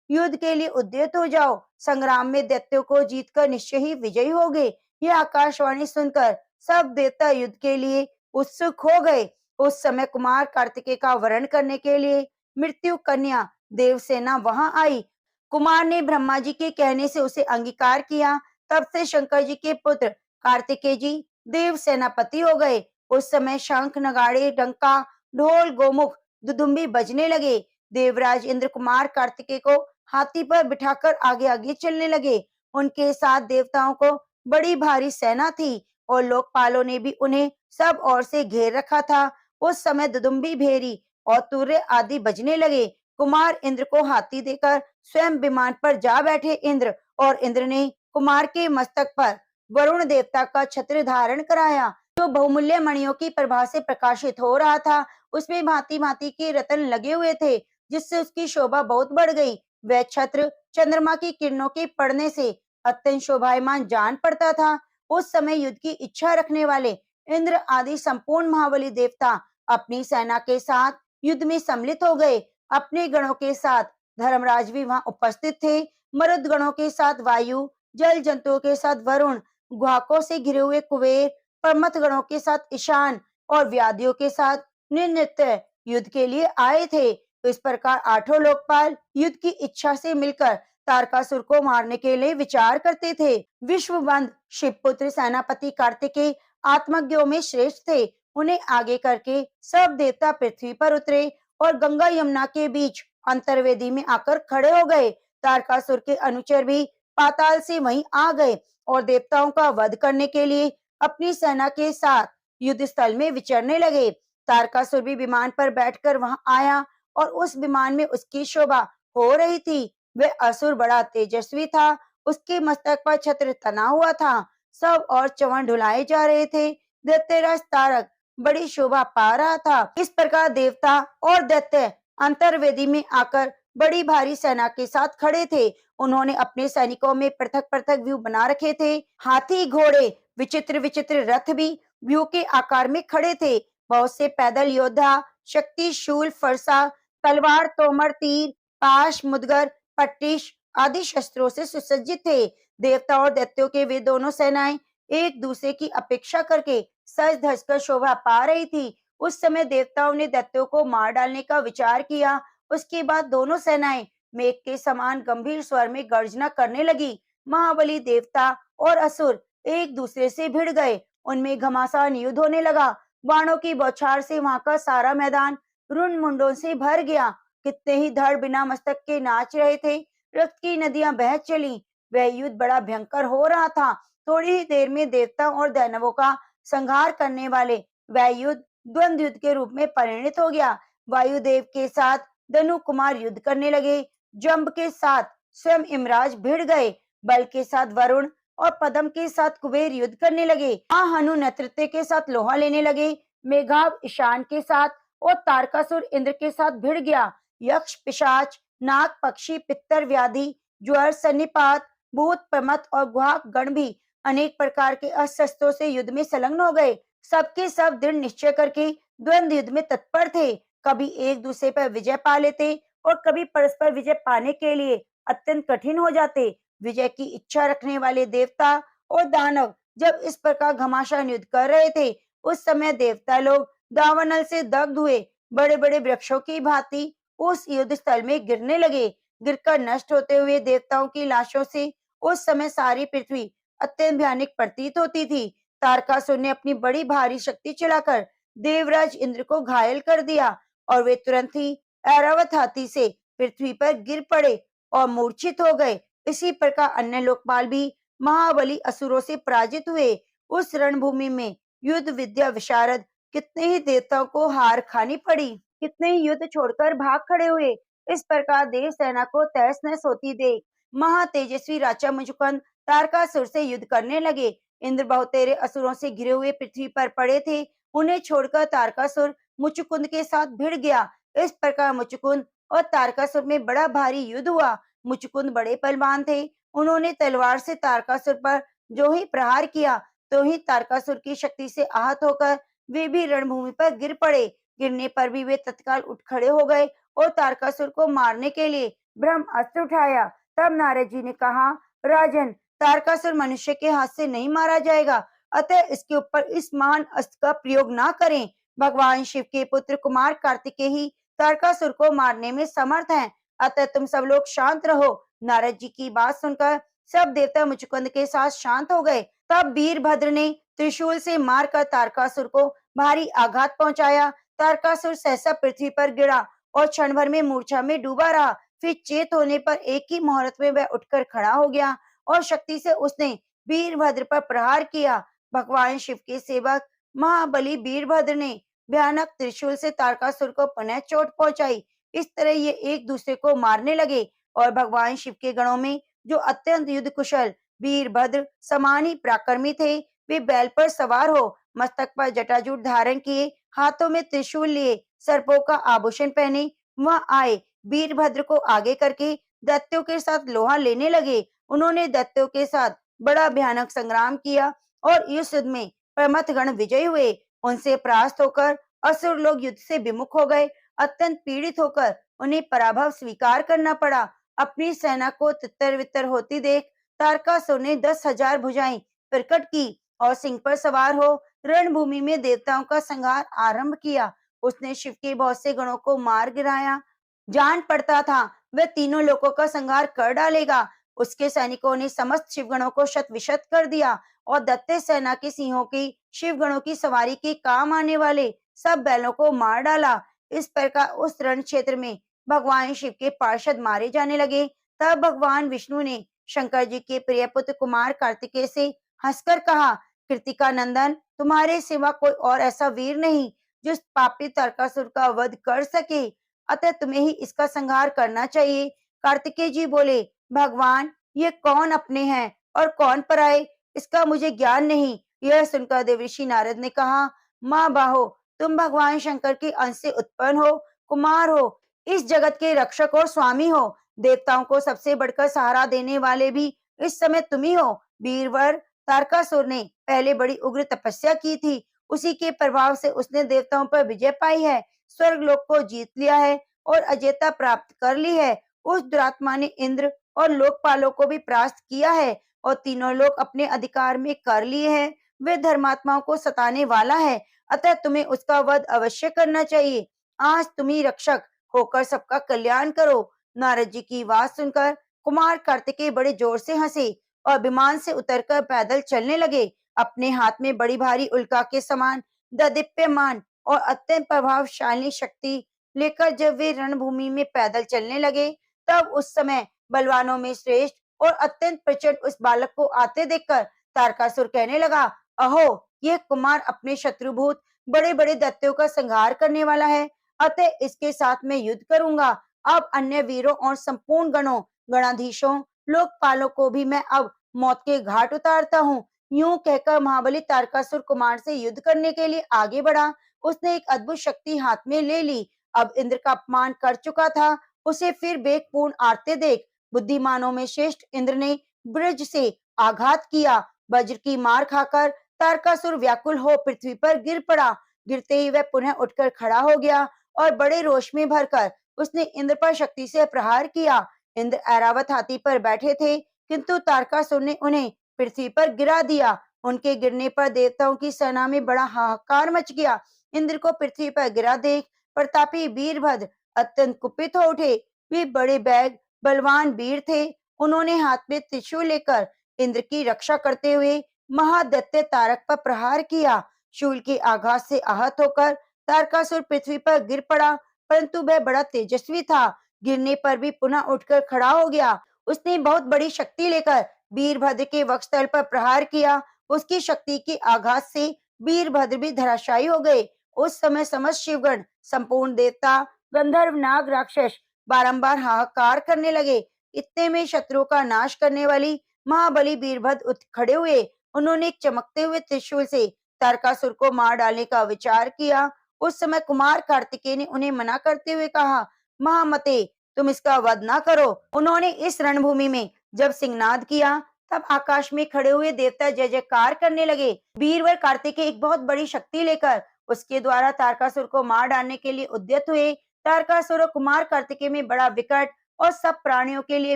युद्ध के लिए उद्यत हो जाओ। संग्राम में दैत्यों को जीतकर निश्चय ही विजयी होगे। यह आकाशवाणी सुनकर सब देवता युद्ध के लिए उत्सुक हो गए। उस समय कुमार कार्तिकेय का वरण करने के लिए मृत्यु कन्या देवसेना वहां आई। कुमार ने ब्रह्मा जी के कहने से उसे अंगीकार किया। तब से शंकर जी के पुत्र कार्तिकेय जी देव सेनापति हो गए। उस समय शंख नगाड़े डंका ढोल गोमुख दुदुम्बी बजने लगे। देवराज इंद्र कुमार कार्तिकेय को हाथी पर बिठाकर आगे आगे चलने लगे। उनके साथ देवताओं को बड़ी भारी सेना थी और लोकपालों ने भी उन्हें सब ओर से घेर रखा था। उस समय दुदुम्बी भेरी और तुर्रे आदि बजने लगे। कुमार इंद्र को हाथी देकर स्वयं विमान पर जा बैठे इंद्र और इंद्र ने कुमार के मस्तक पर वरुण देवता का छत्र धारण कराया जो बहुमूल्य मणियों की प्रभा से प्रकाशित हो रहा था। उसमें भांति भांति के रत्न लगे हुए थे जिससे उसकी शोभा बहुत बढ़ गई। वह छत्र चंद्रमा की किरणों के पड़ने से अत्यंत शोभायमान जान पड़ता था। उस समय युद्ध की इच्छा रखने वाले इंद्र आदि संपूर्ण महाबली देवता अपनी सेना के साथ युद्ध में सम्मिलित हो गए। अपने गणों के साथ धर्मराज भी वहां उपस्थित थे। मरुद गणों के साथ वायु, जल जंतुओं के साथ वरुण, गुहाकों से घिरे हुए कुबेर, पर्वत गणों के साथ ईशान और व्याधियों के साथ निर्नृत्य युद्ध के लिए आए थे। तो इस प्रकार आठों लोकपाल युद्ध की इच्छा से मिलकर तारकासुर को मारने के लिए विचार करते थे। विश्वबंद शिवपुत्र सेनापति कार्तिकेय आत्मज्ञों में श्रेष्ठ थे। उन्हें आगे करके सब देवता पृथ्वी पर उतरे और गंगा यमुना के बीच अंतर्वेदी में आकर खड़े हो गए। तारकासुर के अनुचर भी पाताल से वहीं आ गए और देवताओं का वध करने के लिए अपनी सेना के साथ युद्ध स्थल में विचरने लगे। तारकासुर भी विमान पर बैठकर वहां आया और उस विमान में उसकी शोभा हो रही थी। वह असुर बड़ा तेजस्वी था। उसके मस्तक पर छत्र तना हुआ था। सब और चवन ढुलाए जा रहे थे। दैत्यराज तारक बड़ी शोभा पा रहा था। इस प्रकार देवता और दैत्य अंतर्वेदी में आकर बड़ी भारी सेना के साथ खड़े थे। उन्होंने अपने सैनिकों में पृथक पृथक व्यू बना रखे थे। हाथी घोड़े विचित्र विचित्र रथ भी व्यू के आकार में खड़े थे। बहुत से पैदल योद्धा शक्ति शूल फरसा तलवार तोमर तीर पाश मुदगर पट्टिश आदि शस्त्रों से सुसज्जित थे। देवता और दैत्यों के वे दोनों सेनाएं एक दूसरे की अपेक्षा करके सज धज कर शोभा पा रही थी। उस समय देवताओं ने दैत्यों को मार डालने का विचार किया। उसके बाद दोनों सेनाएं मेघ के समान गंभीर स्वर में गर्जना करने लगी। महाबली देवता और असुर एक दूसरे से भिड़ गए। उनमें घमासान युद्ध होने लगा। बाणों की बौछार से वहां का सारा मैदान रुंड मुंडों से भर गया। कितने ही धड़ बिना मस्तक के नाच रहे थे। रक्त की नदियां बह चली। वह युद्ध बड़ा भयंकर हो रहा था। थोड़ी ही देर में देवताओं और दैनवों का संहार करने वाले वह युद्ध द्वंद्व युद्ध के रूप में परिणित हो गया। वायुदेव के साथ धनु कुमार युद्ध करने लगे। जंब के साथ स्वयं यमराज भिड़ गए। बल के साथ वरुण और पद्म के साथ कुबेर युद्ध करने लगे। हनु नेतृत्व के साथ लोहा लेने लगे। मेघाव ईशान के साथ और तारकासुर इंद्र के साथ भिड़ गया। यक्ष पिशाच नाग पक्षी पित्तर व्याधि ज्वर सन्निपात भूत प्रमथ और गुहाक गण भी अनेक प्रकार के अस्त्रों से युद्ध में संलग्न हो गए। सबके सब दृढ़ निश्चय करके द्वंद्व युद्ध में तत्पर थे। कभी एक दूसरे पर विजय पा लेते और कभी परस्पर विजय पाने के लिए अत्यंत कठिन हो जाते। विजय की इच्छा रखने वाले देवता और दानव जब इस प्रकार घमासान युद्ध कर रहे थे उस समय देवता लोग दावानल से दग्ध हुए बड़े बड़े वृक्षों की भांति उस युद्ध स्थल में गिरने लगे। गिरकर नष्ट होते हुए देवताओं की लाशों से उस समय सारी पृथ्वी अत्यंत भयानक प्रतीत होती थी। तारकासुर ने अपनी बड़ी भारी शक्ति चलाकर देवराज इंद्र को घायल कर दिया और वे तुरंत ही ऐरावत हाथी से पृथ्वी पर गिर पड़े और मूर्छित हो गए। इसी प्रकार अन्य लोकपाल भी महाबली असुरों से पराजित हुए। उस रणभूमि में युद्ध विद्या विशारद कितने ही देवताओं को हार खानी पड़ी, कितने ही युद्ध छोड़कर भाग खड़े हुए। इस प्रकार देव सेना को तहस नहस होती देख महा तेजस्वी राजा मुचुकुंद तारकासुर से युद्ध करने लगे। इंद्र बहुतेरे असुरों से घिरे हुए पृथ्वी पर पड़े थे। उन्हें छोड़कर तारकासुर मुचुकुंद के साथ भिड़ गया। इस प्रकार मुचुकुंद और तारकासुर में बड़ा भारी युद्ध हुआ। मुचुकुंद बड़े बलवान थे। उन्होंने तलवार से तारकासुर पर जो ही प्रहार किया, तो ही तारकासुर की शक्ति से आहत होकर वे भी रणभूमि पर गिर पड़े। गिरने पर भी वे तत्काल उठ खड़े हो गए और तारकासुर को मारने के लिए ब्रह्मास्त्र उठाया। तब नारद जी ने कहा, राजन, तारकासुर मनुष्य के हाथ से नहीं मारा जाएगा, अतः इसके ऊपर इस महान अस्त्र का प्रयोग ना करें। भगवान शिव के पुत्र कुमार कार्तिकेय ही तारकासुर को मारने में समर्थ हैं, अतः तुम सब लोग शांत रहो। नारद जी की बात सुनकर सब देवता मुचुकुंद के साथ शांत हो गए। तब वीरभद्र ने त्रिशूल से मारकर तारकासुर को भारी आघात पहुंचाया। तारकासुर सहसा पृथ्वी पर गिरा और क्षण भर में मूर्छा में डूबा रहा। फिर चेत होने पर एक ही मुहूर्त में वह उठकर खड़ा हो गया और शक्ति से उसने वीरभद्र पर प्रहार किया। भगवान शिव के सेवक महाबली वीरभद्र ने भयानक त्रिशूल से तारकासुर को पुनः चोट पहुंचाई। इस तरह ये एक दूसरे को मारने लगे और भगवान शिव के गणों में जो अत्यंत युद्ध कुशल वीरभद्र समान ही पराक्रमी थे, वे बैल पर सवार हो मस्तक पर जटाजूट धारण किए, हाथों में त्रिशूल लिए, सर्पों का आभूषण पहने वहां आए। वीरभद्र को आगे करके दैत्यों के साथ लोहा लेने लगे। उन्होंने दैत्यों के साथ बड़ा भयानक संग्राम किया और इस युद्ध में प्रमथ गण विजयी हुए। उनसे परास्त होकर असुर लोग युद्ध से विमुख हो गए। अत्यंत पीड़ित होकर उन्हें पराभव स्वीकार करना पड़ा। अपनी सेना को तितर बितर होती देख तारकासुर ने 10,000 भुजाएं प्रकट की और सिंह पर सवार हो रणभूमि में देवताओं का संहार आरंभ किया। उसने शिव के बहुत से गणों को मार गिराया। जान पड़ता था वह तीनों लोकों का संहार कर डालेगा। उसके सैनिकों ने समस्त शिवगणों को शत विशत कर दिया और दैत्य सेना के सिंहों की शिवगणों की सवारी के काम आने वाले सब बैलों को मार डाला। इस प्रकार उस रण क्षेत्र में भगवान शिव के पार्षद मारे जाने लगे। तब भगवान विष्णु ने शंकर जी के प्रिय पुत्र कुमार कार्तिकेय से हंसकर कहा, कृतिका नंदन, तुम्हारे सिवा कोई और ऐसा वीर नहीं जो इस पापी तारकासुर का वध कर सके, अतः तुम्हें ही इसका संहार करना चाहिए। कार्तिकेय जी बोले, भगवान, ये कौन अपने हैं और कौन पराए, इसका मुझे ज्ञान नहीं। यह सुनकर देवर्षि नारद ने कहा, माँ बाहो, तुम भगवान शंकर के अंश से उत्पन्न हो, कुमार हो, इस जगत के रक्षक और स्वामी हो। देवताओं को सबसे बढ़कर सहारा देने वाले भी इस समय तुम ही हो। वीरवर तारकासुर ने पहले बड़ी उग्र तपस्या की थी, उसी के प्रभाव से उसने देवताओं पर विजय पाई है, स्वर्ग लोक को जीत लिया है और अजेयता प्राप्त कर ली है। उस दुरात्मा ने इंद्र और लोकपालों को भी परास्त किया है और तीनों लोग अपने अधिकार में कर लिए हैं। वे धर्मात्माओं को सताने वाला है, अतः तुम्हें उसका वध अवश्य करना चाहिए। आज तुम ही रक्षक होकर सबका कल्याण करो। नारद जी की बात सुनकर कुमार कार्तिकेय बड़े जोर से हंसे और विमान से उतरकर पैदल चलने लगे। अपने हाथ में बड़ी भारी उल्का के समान ददीप्यमान और अत्यंत प्रभावशाली शक्ति लेकर जब वे रणभूमि में पैदल चलने लगे, तब उस समय बलवानों में श्रेष्ठ और अत्यंत प्रचंड उस बालक को आते देखकर तारकासुर कहने लगा, अहो, यह कुमार अपने शत्रुभूत बड़े बड़े दैत्यों का संहार करने वाला है, अतः इसके साथ मैं युद्ध करूंगा। अब अन्य वीरों और संपूर्ण गणों, गणाधीशों, लोकपालों को भी मैं अब मौत के घाट उतारता हूँ। यूं कहकर महाबली तारकासुर कुमार से युद्ध करने के लिए आगे बढ़ा। उसने एक अद्भुत शक्ति हाथ में ले ली। अब इंद्र का अपमान कर चुका था, उसे फिर वेगपूर्ण आते देख बुद्धिमानों में श्रेष्ठ इंद्र ने ब्रज से आघात किया। वज्र की मार खाकर तारकासुर व्याकुल हो पृथ्वी पर गिर पड़ा। गिरते ही वह पुनः उठकर खड़ा हो गया और बड़े रोष में भरकर उसने इंद्र पर शक्ति से प्रहार किया। इंद्र ऐरावत हाथी पर बैठे थे, किंतु तारकासुर ने उन्हें पृथ्वी पर गिरा दिया। उनके गिरने पर देवताओं की सेना में बड़ा हाहाकार मच गया। इंद्र को पृथ्वी पर गिरा देख प्रतापी वीरभद्र अत्यंत कुपित हो उठे। वे बड़े बैग बलवान वीर थे। उन्होंने हाथ में त्रिशूल लेकर इंद्र की रक्षा करते हुए महादैत्य तारक पर प्रहार किया। शूल के आघात से आहत होकर तारकासुर पृथ्वी पर गिर पड़ा, परंतु वह बड़ा तेजस्वी था। गिरने पर भी पुनः उठकर खड़ा हो गया। उसने बहुत बड़ी शक्ति लेकर वीरभद्र के वक्षस्थल पर प्रहार किया। उसकी शक्ति के आघात से वीरभद्र भी धराशायी हो गए। उस समय समस्त शिवगण, संपूर्ण देवता, गंधर्व, नाग, राक्षस बारंबार हाहाकार करने लगे। इतने में शत्रुओं का नाश करने वाली महाबली वीरभद्र उठ खड़े हुए। उन्होंने एक चमकते हुए त्रिशूल से तारकासुर को मार डालने का विचार किया। उस समय कुमार कार्तिकेय ने उन्हें मना करते हुए कहा, महामते, तुम इसका वध ना करो। उन्होंने इस रणभूमि में जब सिंहनाद किया, तब आकाश में खड़े हुए देवता जय जयकार करने लगे। वीरवर कार्तिकेय एक बहुत बड़ी शक्ति लेकर उसके द्वारा तारकासुर को मार डालने के लिए उद्यत हुए। तारकासुर और कुमार कार्तिकेय में बड़ा विकट और सब प्राणियों के लिए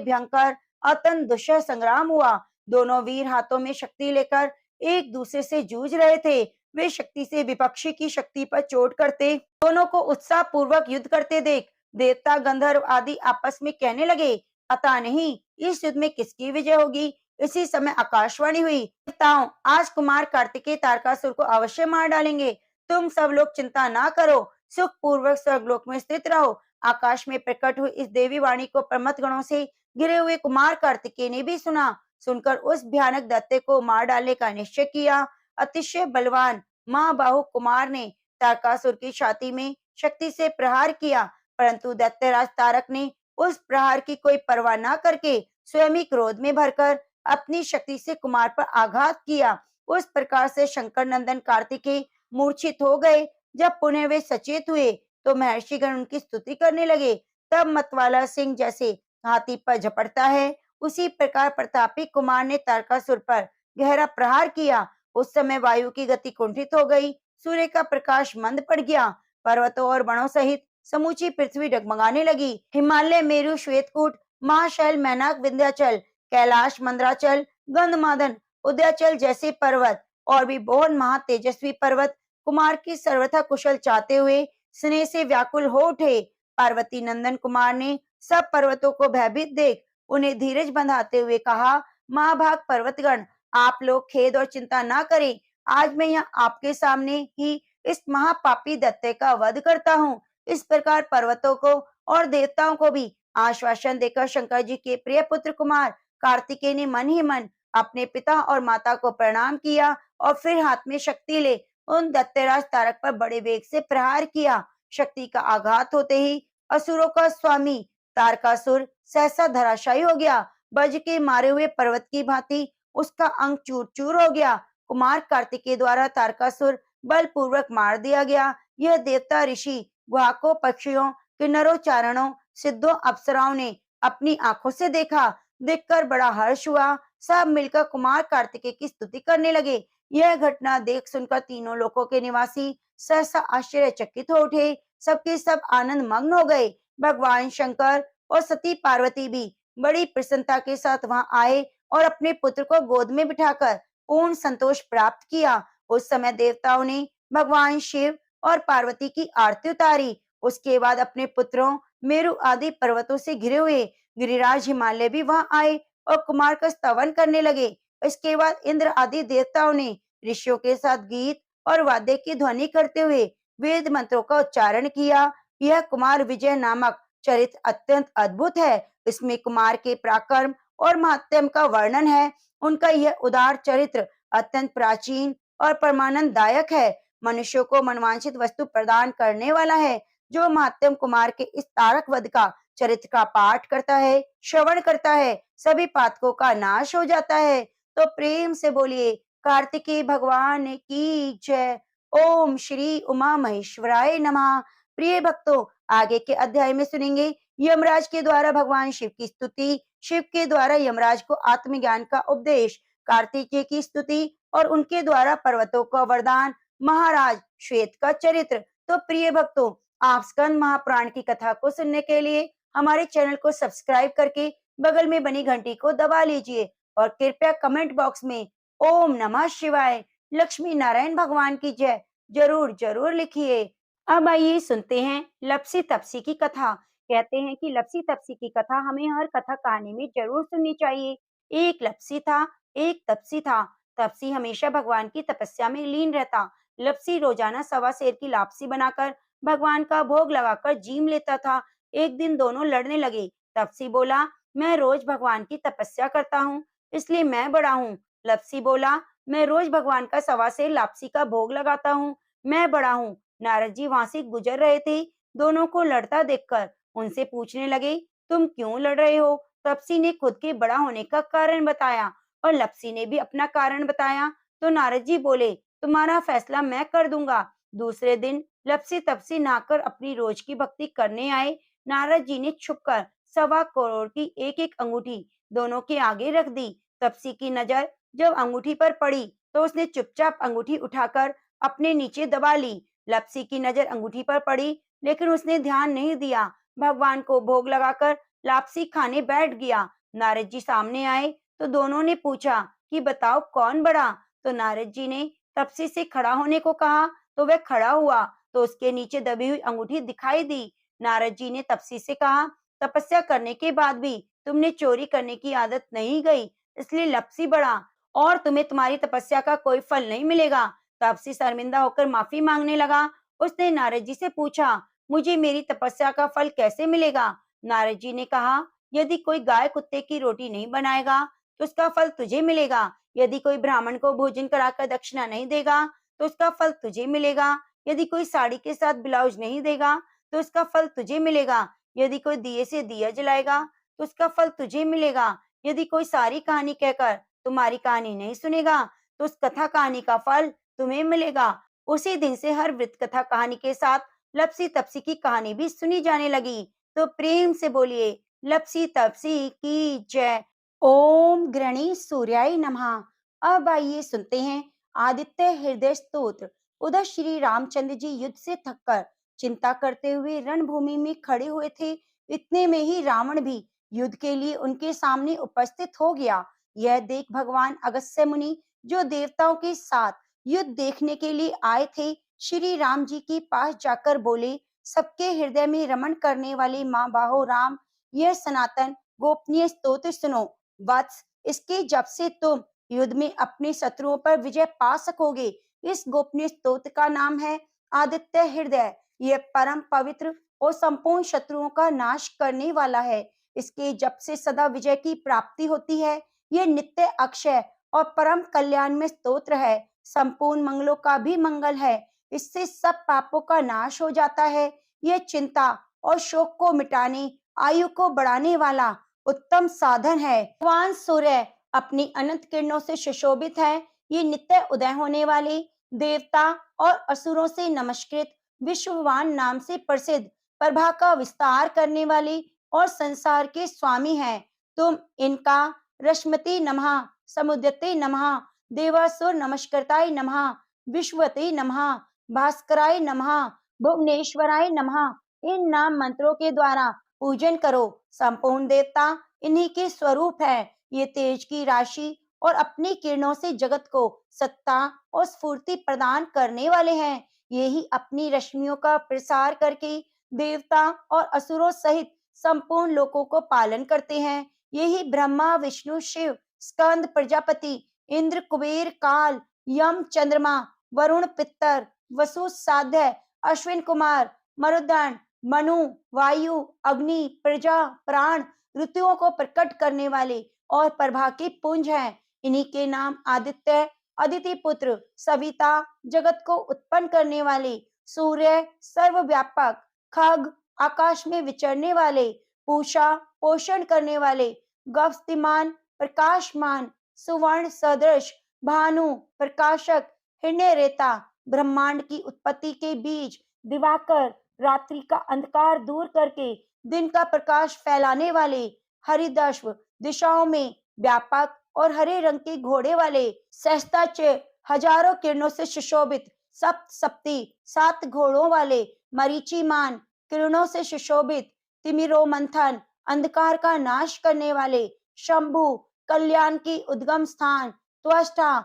भयंकर अत्यंत दुष्कर संग्राम हुआ। दोनों वीर हाथों में शक्ति लेकर एक दूसरे से जूझ रहे थे। वे शक्ति से विपक्षी की शक्ति पर चोट करते, दोनों को उत्साह पूर्वक युद्ध करते देख देवता, गंधर्व आदि आपस में कहने लगे, पता नहीं इस युद्ध में किसकी विजय होगी। इसी समय आकाशवाणी हुई, देवताओं, आज कुमार कार्तिकेय तारकासुर को अवश्य मार डालेंगे। तुम सब लोग चिंता ना करो, सुख पूर्वक स्वर्गलोक में स्थित रहो। आकाश में प्रकट हुई इस देवी वाणी को प्रमथ गणों से घिरे हुए कुमार कार्तिकेय ने भी सुना। सुनकर उस भयानक दैत्य को मार डालने का निश्चय किया। अतिशय बलवान महाबाहु कुमार ने तारकासुर की छाती में शक्ति से प्रहार किया, परंतु दैत्यराज तारक ने उस प्रहार की कोई परवाह न करके स्वयं ही क्रोध में भरकर अपनी शक्ति से कुमार पर आघात किया। उस प्रकार से शंकर नंदन कार्तिकेय मूर्छित हो गए। जब पुनः वे सचेत हुए तो महर्षिगण उनकी स्तुति करने लगे। तब मतवाला सिंह जैसे हाथी पर झपटता है, उसी प्रकार प्रतापी कुमार ने तारकासुर पर गहरा प्रहार किया। उस समय वायु की गति कुंठित हो गई, सूर्य का प्रकाश मंद पड़ गया, पर्वतों और वनों सहित समूची पृथ्वी डगमगाने लगी। हिमालय, मेरु, श्वेतकूट, महाशैल, मैनाक, विंध्याचल, कैलाश, मंदराचल, गंधमादन, उदयाचल जैसे पर्वत और भी बहुत महा तेजस्वी पर्वत कुमार की सर्वथा कुशल चाहते हुए स्नेह से व्याकुल हो उठे। पार्वती नंदन कुमार ने सब पर्वतों को भयभीत देख उन्हें धीरज बंधाते हुए कहा, महाभाग पर्वतगण, आप लोग खेद और चिंता ना करें। आज मैं यहाँ आपके सामने ही इस महापापी दैत्य का वध करता हूँ। इस प्रकार पर्वतों को और देवताओं को भी आश्वासन देकर शंकर जी के प्रिय पुत्र कुमार कार्तिकेय ने मन ही मन अपने पिता और माता को प्रणाम किया और फिर हाथ में शक्ति ले उन दैत्यराज तारक पर बड़े वेग से प्रहार किया। शक्ति का आघात होते ही असुरों का स्वामी तारकासुर सहसा धराशायी हो गया। वज्र के मारे हुए पर्वत की भांति उसका अंग चूर चूर हो गया। कुमार कार्तिकेय द्वारा तारकासुर बलपूर्वक मार दिया गया। यह देवता, ऋषि, गुहाकों, पक्षियों, किन्नरों, चारणों, सिद्धों, अप्सराओं ने अपनी आंखों से देखा। देखकर बड़ा हर्ष हुआ। सब मिलकर कुमार कार्तिकेय की स्तुति करने लगे। यह घटना देख सुनकर तीनों लोकों के निवासी सहसा आश्चर्यचकित हो उठे। सबके सब आनंद मग्न हो गए। भगवान शंकर और सती पार्वती भी बड़ी प्रसन्नता के साथ वहां आए और अपने पुत्र को गोद में बिठाकर पूर्ण संतोष प्राप्त किया। उस समय देवताओं ने भगवान शिव और पार्वती की आरती उतारी। उसके बाद अपने पुत्रों मेरु आदि पर्वतों से घिरे हुए गिरिराज हिमालय भी वहां आए और कुमार का स्तवन करने लगे। इसके बाद इंद्र आदि देवताओं ने ऋषियों के साथ गीत और वाद्य की ध्वनि करते हुए वेद मंत्रों का उच्चारण किया। यह कुमार विजय नामक चरित्र अत्यंत अद्भुत है। इसमें कुमार के पराक्रम और महात्म्य का वर्णन है। उनका यह उदार चरित्र अत्यंत प्राचीन और परमानंददायक है। मनुष्यों को मनवांछित वस्तु प्रदान करने वाला है। जो महात्म कुमार के इस तारक वध का चरित्र का पाठ करता है, श्रवण करता है, सभी पातकों का नाश हो जाता है। तो प्रेम से बोलिए कार्तिकेय भगवान की जय। ओम श्री उमा महेश्वराय नमः। प्रिय भक्तों, आगे के अध्याय में सुनेंगे यमराज के द्वारा भगवान शिव की स्तुति, शिव के द्वारा यमराज को आत्मज्ञान का उपदेश, कार्तिकेय की स्तुति और उनके द्वारा पर्वतों का वरदान, महाराज श्वेत का चरित्र। तो प्रिय भक्तों, आप स्कंद महापुराण की कथा को सुनने के लिए हमारे चैनल को सब्सक्राइब करके बगल में बनी घंटी को दबा लीजिए और कृपया कमेंट बॉक्स में ओम नमः शिवाय, लक्ष्मी नारायण भगवान की जय जरूर जरूर लिखिए। अब आइए सुनते हैं लप्सी तप्सी की कथा। कहते हैं कि लप्सी तप्सी की कथा हमें हर कथा कहानी में जरूर सुननी चाहिए। एक लप्सी था, एक तपसी था। तपसी हमेशा भगवान की तपस्या में लीन रहता। लप्सी रोजाना सवा सेर की लापसी बनाकर भगवान का भोग लगाकर जीम लेता था। एक दिन दोनों लड़ने लगे। तपसी बोला, मैं रोज भगवान की तपस्या करता हूँ, इसलिए मैं बड़ा हूँ। लप्सी बोला, मैं रोज भगवान का सवा सेर लापसी का भोग लगाता हूँ। मैं बड़ा हूँ। नारद जी वहां से गुजर रहे थे। दोनों को लड़ता देखकर उनसे पूछने लगे, तुम क्यों लड़ रहे हो? तपसी ने खुद के बड़ा होने का कारण बताया और लपसी ने भी अपना कारण बताया। तो नारद जी बोले, तुम्हारा फैसला मैं कर दूंगा। दूसरे दिन लपसी तपसी नहाकर अपनी रोज की भक्ति करने आए। नारद जी ने छुपकर 1.25 करोड़ की एक एक अंगूठी दोनों के आगे रख दी। तपसी की नजर जब अंगूठी पर पड़ी तो उसने चुपचाप अंगूठी उठाकर अपने नीचे दबा ली। लपसी की नजर अंगूठी पर पड़ी, लेकिन उसने ध्यान नहीं दिया। भगवान को भोग लगाकर लापसी खाने बैठ गया। नारद जी सामने आए तो दोनों ने पूछा कि बताओ कौन बड़ा? तो नारद जी ने तपसी से खड़ा होने को कहा तो वह खड़ा हुआ तो उसके नीचे दबी हुई अंगूठी दिखाई दी। नारद जी ने तपसी से कहा, तपस्या करने के बाद भी तुमने चोरी करने की आदत नहीं गई, इसलिए लपसी बढ़ा और तुम्हें तुम्हारी तपस्या का कोई फल नहीं मिलेगा। तपसी शर्मिंदा होकर माफी मांगने लगा। उसने नारद जी से पूछा, मुझे मेरी तपस्या का फल कैसे मिलेगा? नारद जी ने कहा, यदि कोई गाय कुत्ते की रोटी नहीं बनाएगा तो उसका फल तुझे मिलेगा। यदि कोई ब्राह्मण को भोजन कराकर दक्षिणा नहीं देगा तो उसका फल तुझे मिलेगा। यदि कोई साड़ी के साथ ब्लाउज नहीं देगा तो उसका फल तुझे मिलेगा। यदि कोई दिए से दिया जलाएगा तो उसका फल तुझे मिलेगा। यदि कोई सारी कहानी कहकर तुम्हारी कहानी नहीं सुनेगा तो उस कथा कहानी का फल तुम्हें मिलेगा। उसी दिन से हर वृत्त कथा कहानी के साथ लपसी तपसी की कहानी भी सुनी जाने लगी। तो प्रेम से बोलिए, लपसी तपसी की जय। ओम गृणी सूर्याय नमः। अब आइए सुनते हैं आदित्य हृदय स्तोत्र। उधर श्री रामचंद्र जी युद्ध से थककर चिंता करते हुए रणभूमि में खड़े हुए थे। इतने में ही रावण भी युद्ध के लिए उनके सामने उपस्थित हो गया। यह देख भगवान अगस्त्य मुनि, जो देवताओं के साथ युद्ध देखने के लिए आए थे, श्री राम जी के पास जाकर बोले, सबके हृदय में रमण करने वाले माँ बाहो राम, यह सनातन गोपनीय स्तोत्र सुनो। वत्स, इसके जप से तुम युद्ध में अपने शत्रुओं पर विजय पा सकोगे। इस गोपनीय स्तोत्र का नाम है आदित्य हृदय। यह परम पवित्र और संपूर्ण शत्रुओं का नाश करने वाला है। इसके जप से सदा विजय की प्राप्ति होती है। यह नित्य अक्षय और परम कल्याण में स्तोत्र है। संपूर्ण मंगलों का भी मंगल है। इससे सब पापों का नाश हो जाता है। यह चिंता और शोक को मिटाने, आयु को बढ़ाने वाला उत्तम साधन है। भगवान सूर्य अपनी अनंत किरणों से सुशोभित है। ये नित्य उदय होने वाले देवता और असुरों से नमस्कृत विश्ववान नाम से प्रसिद्ध प्रभा का विस्तार करने वाले और संसार के स्वामी हैं। तुम इनका रश्मते नमः, समुद्यते नमः, देवासुर नमस्कृताय नमः, विश्वते नमः, भास्कराय नमः, भुवनेश्वराय नमः इन नाम मंत्रों के द्वारा पूजन करो। संपूर्ण देवता इन्हीं के स्वरूप है। ये तेज की राशि और अपनी किरणों से जगत को सत्ता और स्फूर्ति प्रदान करने वाले हैं। ये ही अपनी रश्मियों का प्रसार करके देवता और असुरों सहित संपूर्ण लोकों को पालन करते हैं। यही ब्रह्मा विष्णु शिव स्कंद प्रजापति इंद्र कुबेर काल यम चंद्रमा वरुण पितर वसु साध्य अश्विन कुमार मरुदंड मनु वायु अग्नि प्रजा प्राण ऋतुओं को प्रकट करने वाले और प्रभा के पुंज हैं। इन्हीं के नाम आदित्य, अदिति पुत्र, सविता, जगत को उत्पन्न करने वाले, सूर्य सर्वव्यापक, खग आकाश में विचरने वाले, पूषा पोषण करने वाले, गवस्तिमान प्रकाशमान, सुवर्ण सदृश, भानु प्रकाशक, हिरण्य रेता, ब्रह्मांड की उत्पत्ति के बीज, दिवाकर रात्रि का अंधकार दूर करके दिन का प्रकाश फैलाने वाले, हरिदश्व दिशाओं में व्यापक और हरे रंग के घोड़े वाले, सहस्त्राक्ष हजारों किरणों से सुशोभित, सप्त सप्ती 7 घोड़ों वाले, मरीचिमान किरणों से सुशोभित, तिमिरो मंथन अंधकार का नाश करने वाले, शंभु कल्याण की उद्गम स्थान, त्वष्टा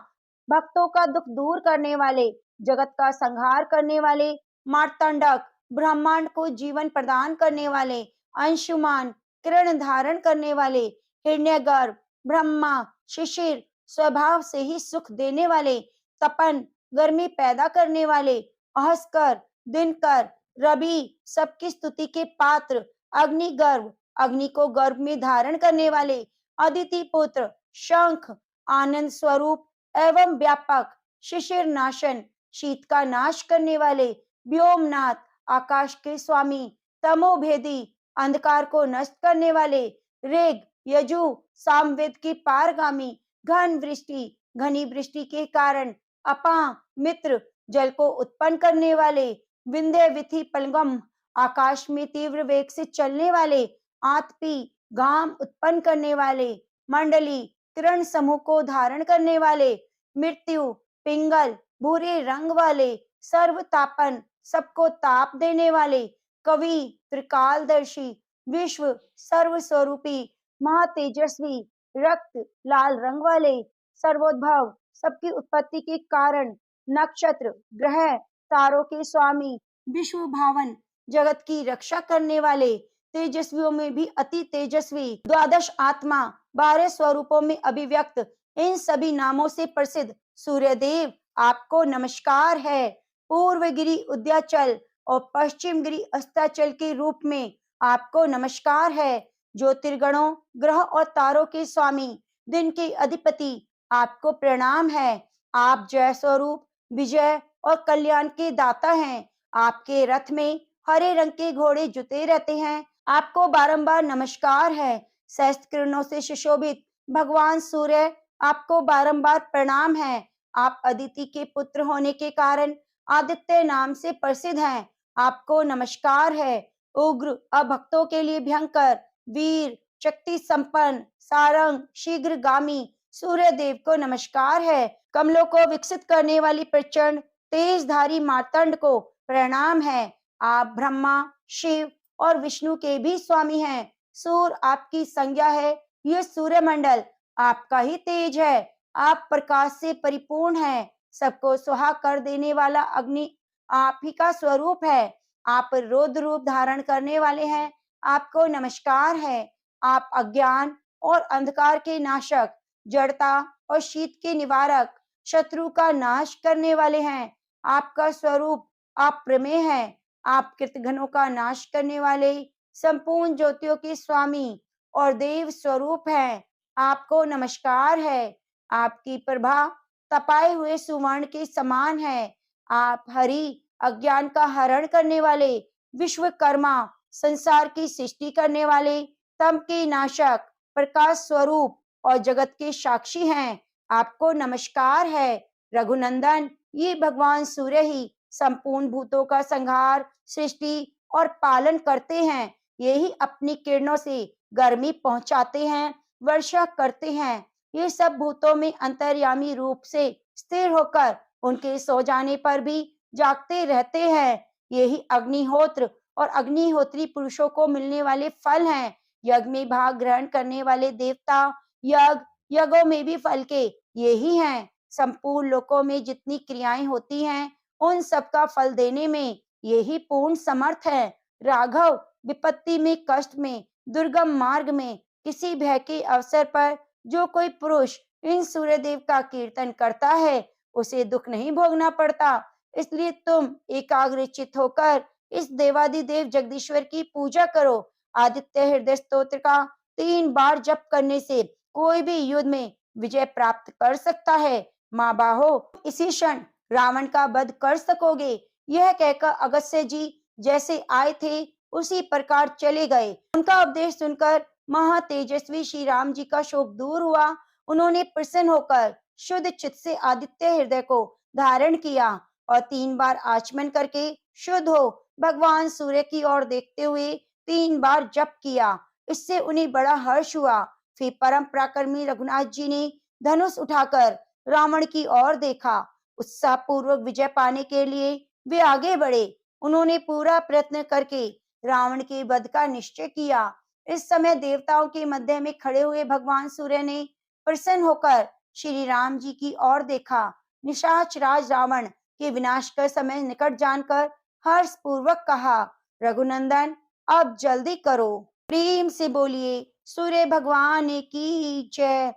भक्तों का दुख दूर करने वाले, जगत का संहार करने वाले, मार्तंडक ब्रह्मांड को जीवन प्रदान करने वाले, अंशुमान किरण धारण करने वाले, हिरण्यगर्भ ब्रह्मा शिशिर स्वभाव से ही सुख देने वाले, तपन गर्मी पैदा करने वाले, अहस्कर दिनकर रवि सबकी स्तुति के पात्र, अग्निगर्भ अग्नि को गर्भ में धारण करने वाले, अदिति पुत्र शंख आनंद स्वरूप एवं व्यापक, शिशिर नाशन, शीत का नाश करने वाले, व्योमनाथ, आकाश के स्वामी, तमोभेदी, अंधकार को नष्ट करने वाले, ऋग, यजु, सामवेद की पारगामी, घन वृष्टि, घनी वृष्टि के कारण अपा, मित्र, जल को उत्पन्न करने वाले, विंध्य विधि पलगम, आकाश में तीव्र वेग से चलने वाले, आतपी, घाम उत्पन्न करने वाले, मंडली, किरण समूह को धारण करने वाले, मृत्यु, पिंगल, भूरे रंग वाले, सर्वतापन, सबको ताप देने वाले, कवि, त्रिकालदर्शी, विश्व सर्वस्वरूपी, महातेजस्वी, रक्त लाल रंग वाले, सर्वोद्भव, सबकी उत्पत्ति के कारण, नक्षत्र, ग्रह, तारों के स्वामी, विश्व भावन, जगत की रक्षा करने वाले, तेजस्वियों में भी अति तेजस्वी, द्वादश आत्मा, 12 स्वरूपों में अभिव्यक्त, इन सभी नामों से प्रसिद्ध सूर्यदेव आपको नमस्कार है। पूर्वगिरी उद्याचल और पश्चिम गिरी अस्ताचल के रूप में आपको नमस्कार है। ज्योतिर्गणों, ग्रह और तारों के स्वामी, दिन के अधिपति, आपको प्रणाम है। आप जय स्वरूप, विजय और कल्याण के दाता हैं। आपके रथ में हरे रंग के घोड़े जुते रहते हैं। आपको बारंबार नमस्कार है। सहस्त्र किरणों से सुशोभित भगवान सूर्य, आपको बारंबार प्रणाम है। आप अदिति के पुत्र होने के कारण आदित्य नाम से प्रसिद्ध हैं। आपको नमस्कार है। उग्र, अभक्तों के लिए भयंकर, वीर, शक्ति संपन्न, सारंग, शीघ्रगामी सूर्य देव को नमस्कार है। कमलों को विकसित करने वाली प्रचंड तेजधारी मार्तंड को प्रणाम है। आप ब्रह्मा, शिव और विष्णु के भी स्वामी हैं। सूर्य आपकी संज्ञा है। यह सूर्यमंडल आपका ही तेज है। आप प्रकाश से परिपूर्ण हैं। सबको सुहा कर देने वाला अग्नि आप ही का स्वरूप है। आप रौद्र रूप धारण करने वाले हैं। आपको नमस्कार है। आप अज्ञान और अंधकार के नाशक, जड़ता और शीत के निवारक, शत्रु का नाश करने वाले हैं। आपका स्वरूप आप प्रमेय है। आप कृतघ्नों का नाश करने वाले, संपूर्ण ज्योतियों के स्वामी और देव स्वरूप हैं। आपको नमस्कार है। आपकी प्रभा तपाए हुए सुवर्ण के समान है। आप हरि, अज्ञान का हरण करने वाले, विश्वकर्मा, संसार की सृष्टि करने वाले, तम के नाशक, प्रकाश स्वरूप और जगत के साक्षी हैं। आपको नमस्कार है। रघुनंदन, ये भगवान सूर्य ही संपूर्ण भूतों का संहार, सृष्टि और पालन करते हैं। यही अपनी किरणों से गर्मी पहुंचाते हैं, वर्षा करते हैं। ये सब भूतों में अंतर्यामी रूप से स्थिर होकर उनके सो जाने पर भी जागते रहते हैं। यही अग्निहोत्र और अग्निहोत्री पुरुषों को मिलने वाले फल हैं। यज्ञ में भाग ग्रहण करने वाले देवता, यज्ञों में भी फल के यही हैं। संपूर्ण लोकों में जितनी क्रियाएं होती हैं, उन सबका फल देने में यही पूर्ण समर्थ है। राघव, विपत्ति में, कष्ट में, दुर्गम मार्ग में, किसी भय के अवसर पर जो कोई पुरुष इन सूर्यदेव का कीर्तन करता है, उसे दुख नहीं भोगना पड़ता। इसलिए तुम एकाग्रचित्त होकर इस देवादिदेव जगदीश्वर की पूजा करो। आदित्य हृदय स्तोत्र का 3 बार जप करने से कोई भी युद्ध में विजय प्राप्त कर सकता है। माँ बाहो, इसी क्षण रावण का वध कर सकोगे। यह कहकर अगस्त्य जी जैसे आए थे उसी प्रकार चले गए। उनका उपदेश सुनकर महातेजस्वी श्री राम जी का शोक दूर हुआ। उन्होंने प्रसन्न होकर शुद्ध चित्त से आदित्य हृदय को धारण किया और 3 बार आचमन करके शुद्ध हो भगवान सूर्य की ओर देखते हुए 3 बार जप किया। इससे उन्हें बड़ा हर्ष हुआ। फिर परम पराक्रमी रघुनाथ जी ने धनुष उठाकर रावण की ओर देखा। उत्साह पूर्वक विजय पाने के लिए वे आगे बढ़े। उन्होंने पूरा प्रयत्न करके रावण के वध का निश्चय किया। इस समय देवताओं के मध्य में खड़े हुए भगवान सूर्य ने प्रसन्न होकर श्री राम जी की ओर देखा। निशाच राज रावण के विनाश का समय निकट जानकर हर्ष पूर्वक कहा, रघुनंदन अब जल्दी करो। प्रेम से बोलिए सूर्य भगवान की जय।